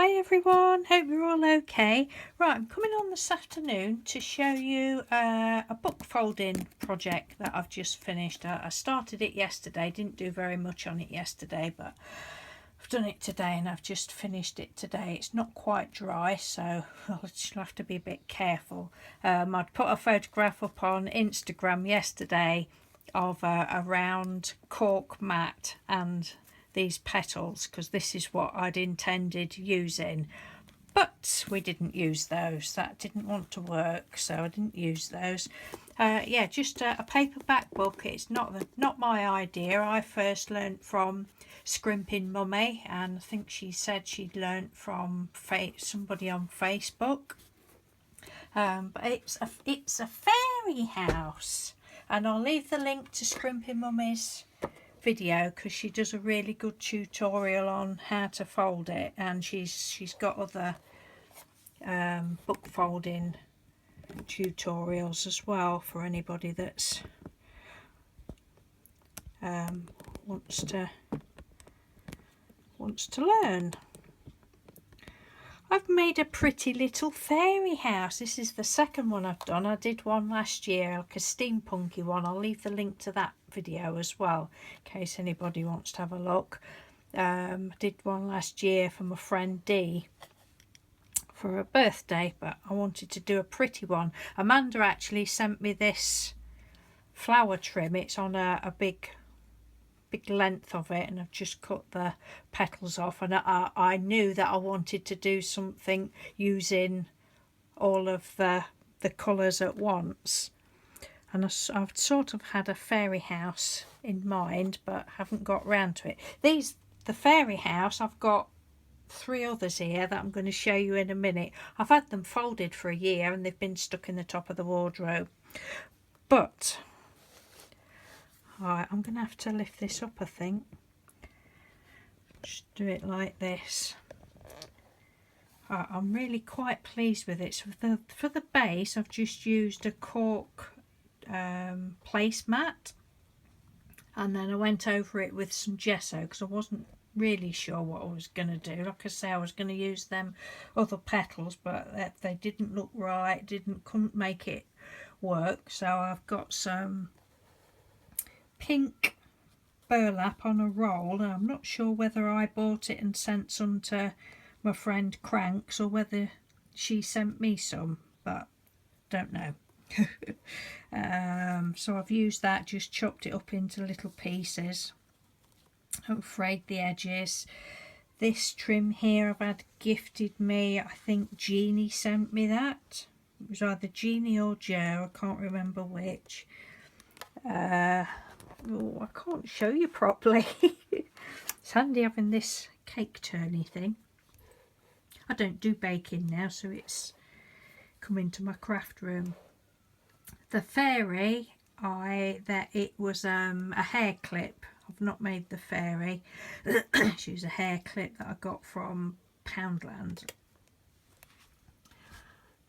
Hi everyone, hope you're all okay. Right, I'm coming on this afternoon to show you a book folding project that I've just finished. I started it yesterday, didn't do very much on it yesterday, but I've done it today and I've just finished it today. It's not quite dry, so I'll just have to be a bit careful. I'd put a photograph up on Instagram yesterday of a round cork mat and these petals, because this is what I'd intended using, but we didn't use those. That didn't want to work, so I didn't use those. Yeah, just a paperback book. It's not my idea. I first learnt from Scrimping Mummy, and I think she said she'd learnt from somebody on Facebook. But it's a fairy house, and I'll leave the link to Scrimping Mummy's video because she does a really good tutorial on how to fold it, and she's got other book folding tutorials as well for anybody that's wants to learn. I've made a pretty little fairy house. This is the second one I've done. I did one last year, like a steampunky one. I'll leave the link to that video as well in case anybody wants to have a look. I did one last year for my friend Dee for her birthday, but I wanted to do a pretty one. Amanda actually sent me this flower trim. It's on a big length of it, and I've just cut the petals off, and I knew that I wanted to do something using all of the colours at once, and I've sort of had a fairy house in mind but haven't got round to it. The fairy house, I've got 3 others here that I'm going to show you in a minute. I've had them folded for a year and they've been stuck in the top of the wardrobe, but I'm going to have to lift this up, I think. Just do it like this. I'm really quite pleased with it. So for the base, I've just used a cork placemat, and then I went over it with some gesso because I wasn't really sure what I was going to do. Like I say, I was going to use them other petals, but they didn't look right, couldn't make it work. So I've got some pink burlap on a roll, and I'm not sure whether I bought it and sent some to my friend Cranks or whether she sent me some, but don't know. So I've used that, just chopped it up into little pieces. I've frayed the edges. This trim here I've had gifted me. I think Jeannie sent me that. It was either Jeannie or Joe, I can't remember which. Oh, I can't show you properly. It's handy having this cake turny thing. I don't do baking now, so it's come into my craft room. The fairy, it was a hair clip. I've not made the fairy. She was a hair clip that I got from Poundland.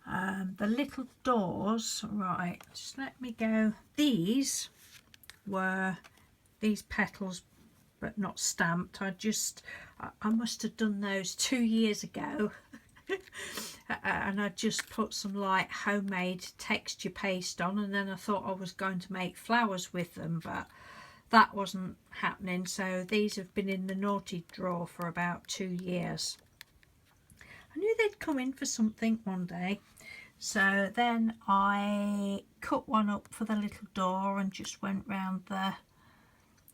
The little doors, right, just let me go. These were these petals but not stamped. I must have done those 2 years ago. And I just put some like homemade texture paste on, and then I thought I was going to make flowers with them, but that wasn't happening. So these have been in the naughty drawer for about 2 years. I knew they'd come in for something one day. So then I cut one up for the little door and just went round the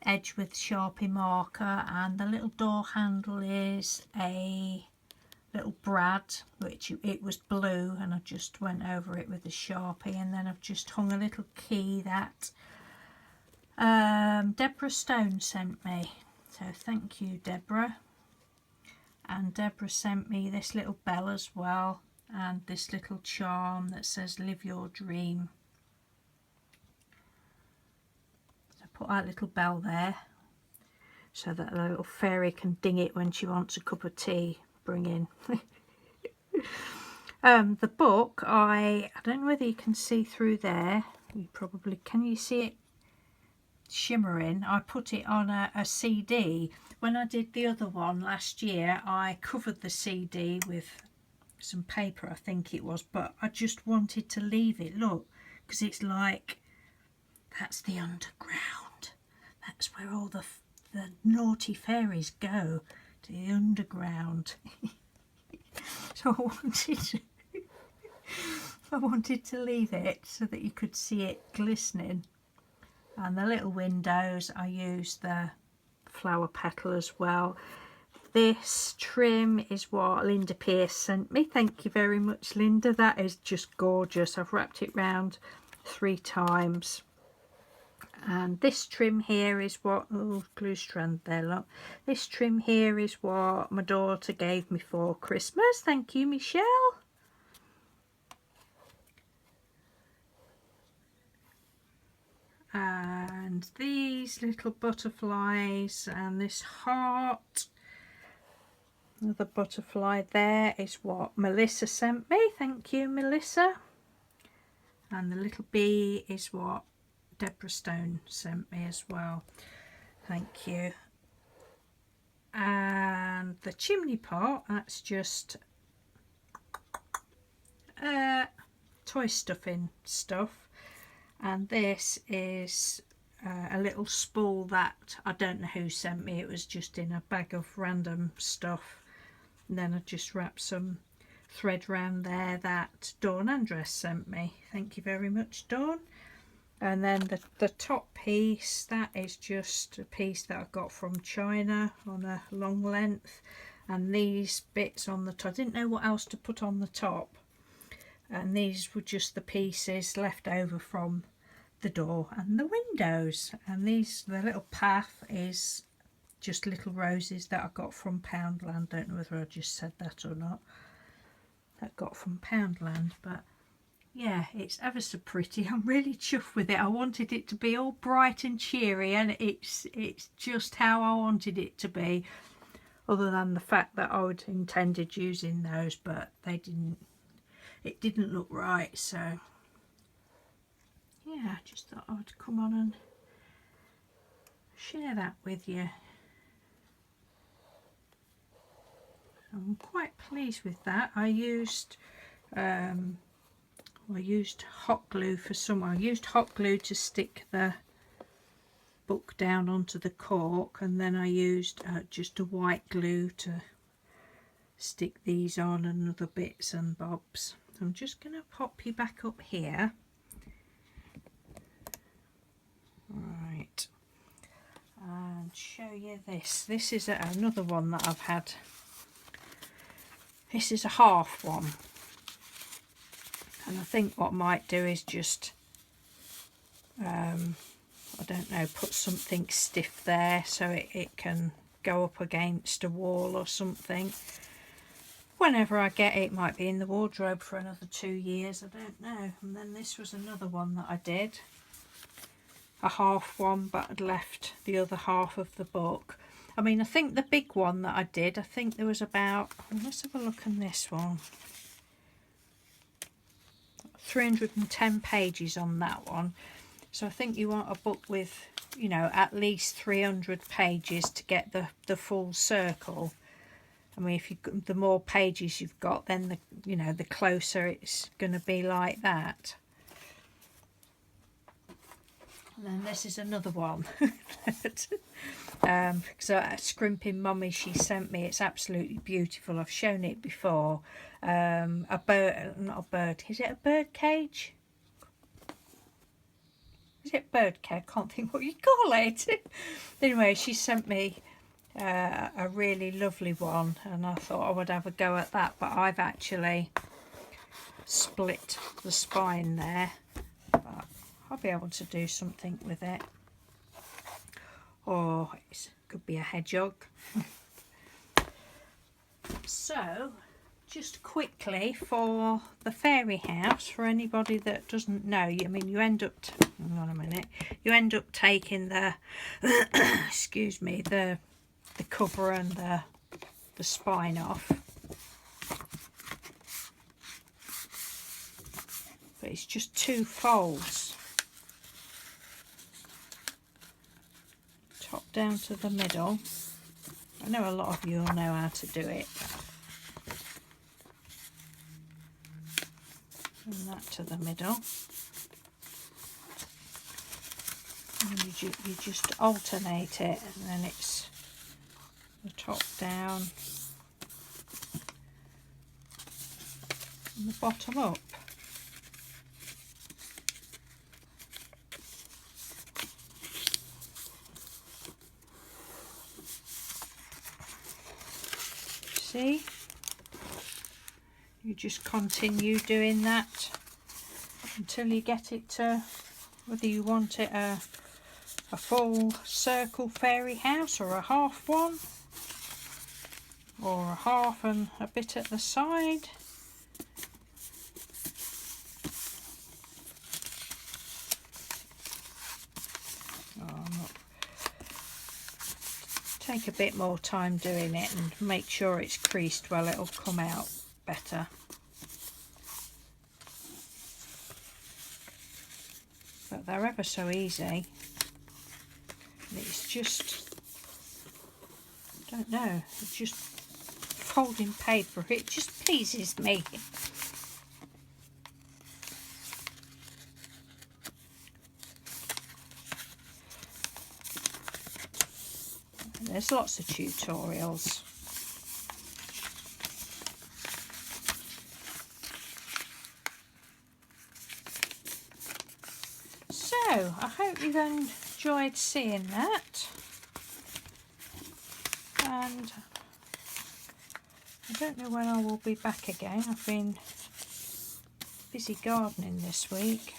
edge with Sharpie marker, and the little door handle is a little brad, which it was blue, and I just went over it with a Sharpie, and then I've just hung a little key that Deborah Stone sent me, so thank you, Deborah. And Deborah sent me this little bell as well, and this little charm that says live your dream. So put that little bell there so that the little fairy can ding it when she wants a cup of tea. Bring in. The book, I don't know whether you can see through there. You probably can. You see it shimmering, I put it on a CD. When I did the other one last year, I covered the CD with some paper, I think it was, but I just wanted to leave it, look, because it's like, that's the underground. That's where all the naughty fairies go, to the underground. So I wanted to leave it so that you could see it glistening. And the little windows, I used the flower petal as well. This trim is what Linda Pierce sent me. Thank you very much, Linda. That is just gorgeous. I've wrapped it round 3 times. And this trim here is what, oh, glue strand there, look. This trim here is what my daughter gave me for Christmas. Thank you, Michelle. And these little butterflies and this heart, another butterfly there, is what Melissa sent me. Thank you, Melissa. And the little bee is what Deborah Stone sent me as well. Thank you. And the chimney pot, that's just toy stuffing stuff. And this is a little spool that I don't know who sent me. It was just in a bag of random stuff. And then I just wrapped some thread round there that Dawn Andress sent me. Thank you very much, Dawn. And then the top piece, that is just a piece that I got from China on a long length. And these bits on the top, I didn't know what else to put on the top. And these were just the pieces left over from the door and the windows. And these, the little path is just little roses that I got from Poundland. Don't know whether I just said that or not. That got from Poundland, but yeah, it's ever so pretty. I'm really chuffed with it. I wanted it to be all bright and cheery, and it's just how I wanted it to be, other than the fact that I would intended using those, but they didn't, it didn't look right. So yeah, I just thought I would come on and share that with you. I'm quite pleased with that. I used hot glue for some. I used hot glue to stick the book down onto the cork, and then I used just a white glue to stick these on and other bits and bobs. I'm just going to pop you back up here. Right, and show you this. This is another one that I've had. This is a half one. And I think what I might do is just, I don't know, put something stiff there so it can go up against a wall or something. Whenever I get it, it might be in the wardrobe for another 2 years, I don't know. And then this was another one that I did. A half one, but I'd left the other half of the book. I mean, I think the big one that I did, I think there was about, let's have a look on this one. 310 pages on that one. So I think you want a book with, you know, at least 300 pages to get the full circle. I mean, if you, the more pages you've got, then the, you know, the closer it's going to be like that. And then this is another one that, because Scrimping Mummy, she sent me. It's absolutely beautiful. I've shown it before. A bird, not a bird. Is it a bird cage? Is it bird cage? I can't think what you call it. Anyway, she sent me a really lovely one, and I thought I would have a go at that. But I've actually split the spine there. But I'll be able to do something with it. Or it could be a hedgehog. So, just quickly for the fairy house, for anybody that doesn't know, I mean, you end up, hang on a minute, you end up taking the, excuse me, the cover and the spine off. But it's just 2 folds. down to the middle. I know a lot of you will know how to do it. And that to the middle. And you just alternate it, and then it's the top down and the bottom up. See? You just continue doing that until you get it to, whether you want it a full circle fairy house or a half one, or a half and a bit at the side. Take a bit more time doing it and make sure it's creased well, it'll come out better. But they're ever so easy. It's just, I don't know, it's just folding paper, it just pleases me. There's lots of tutorials. So, I hope you've enjoyed seeing that. And I don't know when I will be back again. I've been busy gardening this week.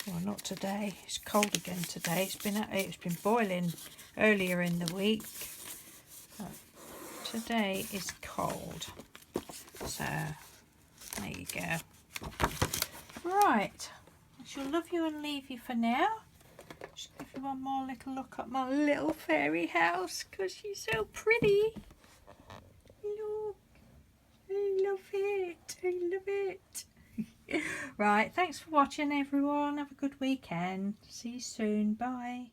Well, not today. It's cold again today. It's been boiling earlier in the week. But today is cold. So there you go. Right. I shall love you and leave you for now. Just give you one more little look at my little fairy house because she's so pretty. Look. I love it. I love it. Right, thanks for watching everyone. Have a good weekend. See you soon. Bye.